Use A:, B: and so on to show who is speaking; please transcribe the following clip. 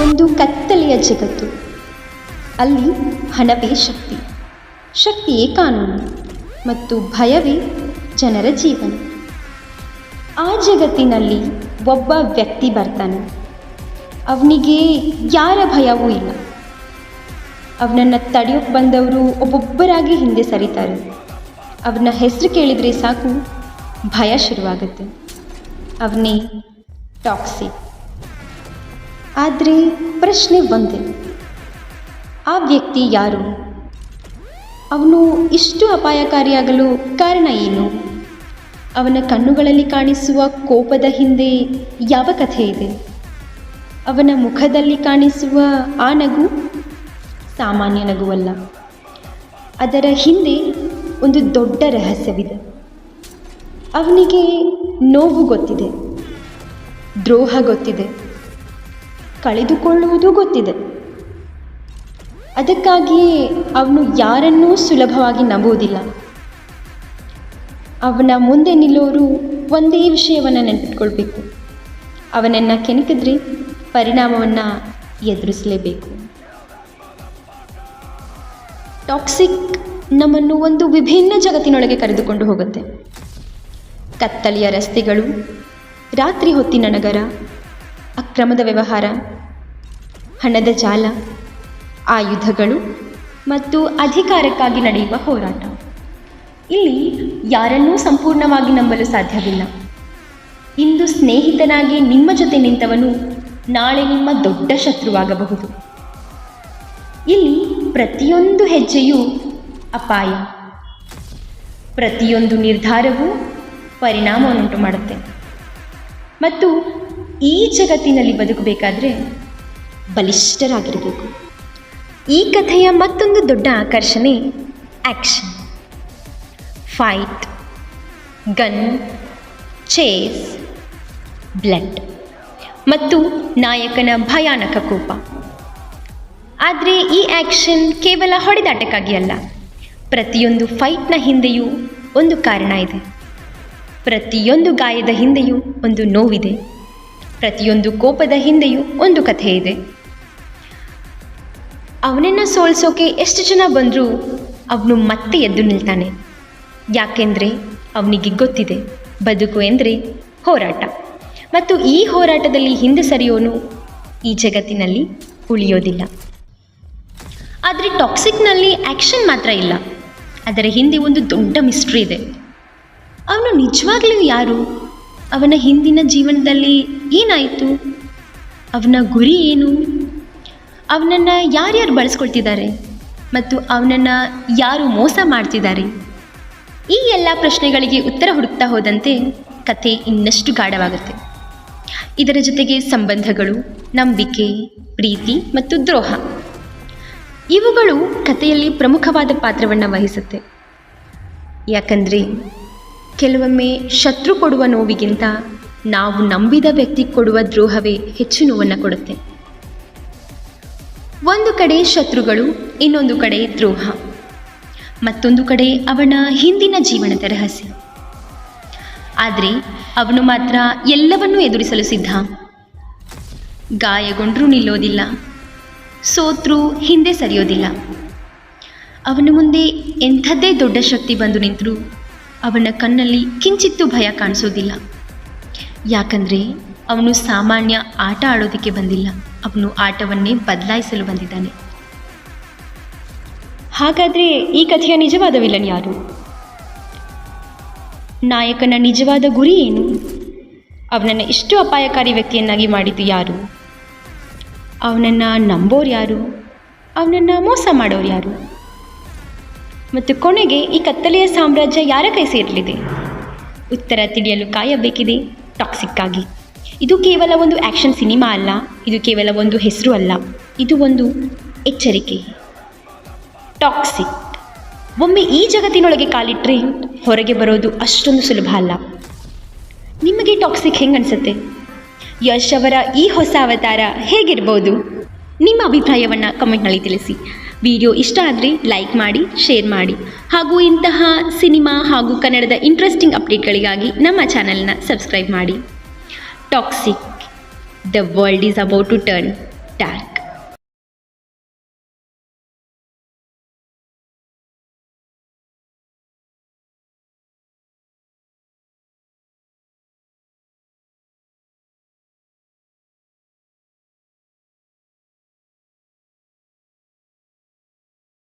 A: ಒಂದು ಕತ್ತಲೆಯ ಜಗತ್ತು. ಅಲ್ಲಿ ಹಣವೇ ಶಕ್ತಿ, ಶಕ್ತಿಯೇ ಕಾನೂನು ಮತ್ತು ಭಯವೇ ಜನರ ಜೀವನ. ಆ ಜಗತ್ತಿನಲ್ಲಿ ಒಬ್ಬ ವ್ಯಕ್ತಿ ಬರ್ತಾನೆ. ಅವನಿಗೆ ಯಾರ ಭಯವೂ ಇಲ್ಲ. ಅವನನ್ನು ತಡೆಯೋಕ್ಕೆ ಬಂದವರು ಒಬ್ಬೊಬ್ಬರಾಗಿ ಹಿಂದೆ ಸರಿತಾರೆ. ಅವನ ಹೆಸರು ಕೇಳಿದರೆ ಸಾಕು ಭಯ ಶುರುವಾಗುತ್ತೆ. ಅವನೇ ಟಾಕ್ಸಿಕ್. ಆದರೆ ಪ್ರಶ್ನೆ ಒಂದೇ, ಆ ವ್ಯಕ್ತಿ ಯಾರು? ಅವನು ಇಷ್ಟು ಅಪಾಯಕಾರಿಯಾಗಲು ಕಾರಣ ಏನು? ಅವನ ಕಣ್ಣುಗಳಲ್ಲಿ ಕಾಣಿಸುವ ಕೋಪದ ಹಿಂದೆ ಯಾವ ಕಥೆ ಇದೆ? ಅವನ ಮುಖದಲ್ಲಿ ಕಾಣಿಸುವ ಆ ನಗು ಸಾಮಾನ್ಯ ನಗುವಲ್ಲ. ಅದರ ಹಿಂದೆ ಒಂದು ದೊಡ್ಡ ರಹಸ್ಯವಿದೆ. ಅವನಿಗೆ ನೋವು ಗೊತ್ತಿದೆ, ದ್ರೋಹ ಗೊತ್ತಿದೆ, ಕಳೆದುಕೊಳ್ಳುವುದು ಗೊತ್ತಿದೆ. ಅದಕ್ಕಾಗಿಯೇ ಅವನು ಯಾರನ್ನೂ ಸುಲಭವಾಗಿ ನಂಬುವುದಿಲ್ಲ. ಅವನ ಮುಂದೆ ನಿಲ್ಲೋರು ಒಂದೇ ವಿಷಯವನ್ನು ನೆನಪಿಟ್ಕೊಳ್ಬೇಕು: ಅವನನ್ನು ಕೆಣಕಿದ್ರೆ ಪರಿಣಾಮವನ್ನು ಎದುರಿಸಲೇಬೇಕು. ಟಾಕ್ಸಿಕ್ ನಮ್ಮನ್ನು ಒಂದು ವಿಭಿನ್ನ ಜಗತ್ತಿನೊಳಗೆ ಕರೆದುಕೊಂಡು ಹೋಗುತ್ತೆ. ಕತ್ತಲೆಯ ರಸ್ತೆಗಳು, ರಾತ್ರಿ ಹೊತ್ತಿನ ನಗರ, ಅಕ್ರಮದ ವ್ಯವಹಾರ, ಹಣದ ಜಾಲ, ಆಯುಧಗಳು ಮತ್ತು ಅಧಿಕಾರಕ್ಕಾಗಿ ನಡೆಯುವ ಹೋರಾಟ. ಇಲ್ಲಿ ಯಾರನ್ನೂ ಸಂಪೂರ್ಣವಾಗಿ ನಂಬಲು ಸಾಧ್ಯವಿಲ್ಲ. ಇಂದು ಸ್ನೇಹಿತನಾಗಿ ನಿಮ್ಮ ಜೊತೆ ನಿಂತವನು ನಾಳೆ ನಿಮ್ಮ ದೊಡ್ಡ ಶತ್ರುವಾಗಬಹುದು. ಇಲ್ಲಿ ಪ್ರತಿಯೊಂದು ಹೆಜ್ಜೆಯೂ ಅಪಾಯ, ಪ್ರತಿಯೊಂದು ನಿರ್ಧಾರವೂ ಪರಿಣಾಮವನ್ನುಂಟು ಮಾಡುತ್ತೆ. ಮತ್ತು ಈ ಜಗತ್ತಿನಲ್ಲಿ ಬದುಕಬೇಕಾದ್ರೆ ಬಲಿಷ್ಠರಾಗಿರಬೇಕು. ಈ ಕಥೆಯ ಮತ್ತೊಂದು ದೊಡ್ಡ ಆಕರ್ಷಣೆ action, fight, gun, chase, blood ಮತ್ತು ನಾಯಕನ ಭಯಾನಕ ಕೋಪ. ಆದರೆ ಈ ಆ್ಯಕ್ಷನ್ ಕೇವಲ ಹೊಡೆದಾಟಕ್ಕಾಗಿ ಅಲ್ಲ. ಪ್ರತಿಯೊಂದು ಫೈಟ್ನ ಹಿಂದೆಯೂ ಒಂದು ಕಾರಣ ಇದೆ. ಪ್ರತಿಯೊಂದು ಗಾಯದ ಹಿಂದೆಯೂ ಒಂದು ನೋವಿದೆ. ಪ್ರತಿಯೊಂದು ಕೋಪದ ಹಿಂದೆಯೂ ಒಂದು ಕಥೆ ಇದೆ. ಅವನನ್ನು ಸೋಲಿಸೋಕೆ ಎಷ್ಟು ಜನ ಬಂದರೂ ಅವನು ಮತ್ತೆ ಎದ್ದು ನಿಲ್ತಾನೆ. ಯಾಕೆಂದರೆ ಅವನಿಗೆ ಗೊತ್ತಿದೆ, ಬದುಕು ಎಂದರೆ ಹೋರಾಟ. ಮತ್ತು ಈ ಹೋರಾಟದಲ್ಲಿ ಹಿಂದೆ ಸರಿಯೋನು ಈ ಜಗತ್ತಿನಲ್ಲಿ ಉಳಿಯೋದಿಲ್ಲ. ಆದರೆ ಟಾಕ್ಸಿಕ್ನಲ್ಲಿ ಆ್ಯಕ್ಷನ್ ಮಾತ್ರ ಇಲ್ಲ, ಅದರ ಹಿಂದೆ ಒಂದು ದೊಡ್ಡ ಮಿಸ್ಟ್ರಿ ಇದೆ. ಅವನು ನಿಜವಾಗ್ಲೂ ಯಾರು? ಅವನ ಹಿಂದಿನ ಜೀವನದಲ್ಲಿ ಏನಾಯಿತು? ಅವನ ಗುರಿ ಏನು? ಅವನನ್ನು ಯಾರ್ಯಾರು ಬಳಸ್ಕೊಳ್ತಿದ್ದಾರೆ ಮತ್ತು ಅವನನ್ನು ಯಾರು ಮೋಸ ಮಾಡ್ತಿದ್ದಾರೆ? ಈ ಎಲ್ಲ ಪ್ರಶ್ನೆಗಳಿಗೆ ಉತ್ತರ ಹುಡುಕ್ತಾ ಹೋದಂತೆ ಕಥೆ ಇನ್ನಷ್ಟು ಗಾಢವಾಗುತ್ತೆ. ಇದರ ಜೊತೆಗೆ ಸಂಬಂಧಗಳು, ನಂಬಿಕೆ, ಪ್ರೀತಿ ಮತ್ತು ದ್ರೋಹ ಇವುಗಳು ಕಥೆಯಲ್ಲಿ ಪ್ರಮುಖವಾದ ಪಾತ್ರವನ್ನು ವಹಿಸುತ್ತೆ. ಯಾಕಂದರೆ ಕೆಲವೊಮ್ಮೆ ಶತ್ರು ಕೊಡುವ ನೋವಿಗಿಂತ ನಾವು ನಂಬಿದ ವ್ಯಕ್ತಿ ಕೊಡುವ ದ್ರೋಹವೇ ಹೆಚ್ಚು ನೋವನ್ನು ಕೊಡುತ್ತೆ. ಒಂದು ಕಡೆ ಶತ್ರುಗಳು, ಇನ್ನೊಂದು ಕಡೆ ದ್ರೋಹ, ಮತ್ತೊಂದು ಕಡೆ ಅವನ ಹಿಂದಿನ ಜೀವನದ ರಹಸ್ಯ. ಆದರೆ ಅವನು ಮಾತ್ರ ಎಲ್ಲವನ್ನೂ ಎದುರಿಸಲು ಸಿದ್ಧ. ಗಾಯಗೊಂಡರೂ ನಿಲ್ಲೋದಿಲ್ಲ, ಸೋತ್ರೂ ಹಿಂದೆ ಸರಿಯೋದಿಲ್ಲ. ಅವನ ಮುಂದೆ ಎಂಥದ್ದೇ ದೊಡ್ಡ ಶಕ್ತಿ ಬಂದು ನಿಂತರೂ ಅವನ ಕಣ್ಣಲ್ಲಿ ಕಿಂಚಿತ್ತೂ ಭಯ ಕಾಣಿಸೋದಿಲ್ಲ. ಯಾಕಂದರೆ ಅವನು ಸಾಮಾನ್ಯ ಆಟ ಆಡೋದಕ್ಕೆ ಬಂದಿಲ್ಲ, ಅವನು ಆಟವನ್ನೇ ಬದಲಾಯಿಸಲು ಬಂದಿದ್ದಾನೆ. ಹಾಗಾದರೆ ಈ ಕಥೆಯ ನಿಜವಾದ ವಿಲನ್ ಯಾರು? ನಾಯಕನ ನಿಜವಾದ ಗುರಿ ಏನು? ಅವನನ್ನು ಇಷ್ಟು ಅಪಾಯಕಾರಿ ವ್ಯಕ್ತಿಯನ್ನಾಗಿ ಮಾಡಿದ್ದು ಯಾರು? ಅವನನ್ನು ನಂಬೋರು ಯಾರು? ಅವನನ್ನು ಮೋಸ ಮಾಡೋರು ಯಾರು? ಮತ್ತು ಕೊನೆಗೆ ಈ ಕತ್ತಲೆಯ ಸಾಮ್ರಾಜ್ಯ ಯಾರ ಕೈ ಸೇರಲಿದೆ? ಉತ್ತರ ತಿಳಿಯಲು ಕಾಯಬೇಕಿದೆ ಟಾಕ್ಸಿಕ್ಕಾಗಿ. ಇದು ಕೇವಲ ಒಂದು ಆ್ಯಕ್ಷನ್ ಸಿನಿಮಾ ಅಲ್ಲ, ಇದು ಕೇವಲ ಒಂದು ಹೆಸರು ಅಲ್ಲ, ಇದು ಒಂದು ಎಚ್ಚರಿಕೆ. ಟಾಕ್ಸಿಕ್ ಒಮ್ಮೆ ಈ ಜಗತ್ತಿನೊಳಗೆ ಕಾಲಿಟ್ಟರೆ ಹೊರಗೆ ಬರೋದು ಅಷ್ಟೊಂದು ಸುಲಭ ಅಲ್ಲ. ನಿಮಗೆ ಟಾಕ್ಸಿಕ್ ಹೆಂಗೆ ಅನಿಸುತ್ತೆ? ಯಶ್ ಅವರ ಈ ಹೊಸ ಅವತಾರ ಹೇಗಿರ್ಬೋದು? ನಿಮ್ಮ ಅಭಿಪ್ರಾಯವನ್ನು ಕಮೆಂಟ್ನಲ್ಲಿ ತಿಳಿಸಿ. ವಿಡಿಯೋ ಇಷ್ಟ ಆದರೆ ಲೈಕ್ ಮಾಡಿ, ಶೇರ್ ಮಾಡಿ, ಹಾಗೂ ಇಂತಹ ಸಿನಿಮಾ ಹಾಗೂ ಕನ್ನಡದ ಇಂಟ್ರೆಸ್ಟಿಂಗ್ ಅಪ್ಡೇಟ್ಗಳಿಗಾಗಿ ನಮ್ಮ ಚಾನಲ್ನ ಸಬ್ಸ್ಕ್ರೈಬ್ ಮಾಡಿ. Toxic. The world is about to turn dark.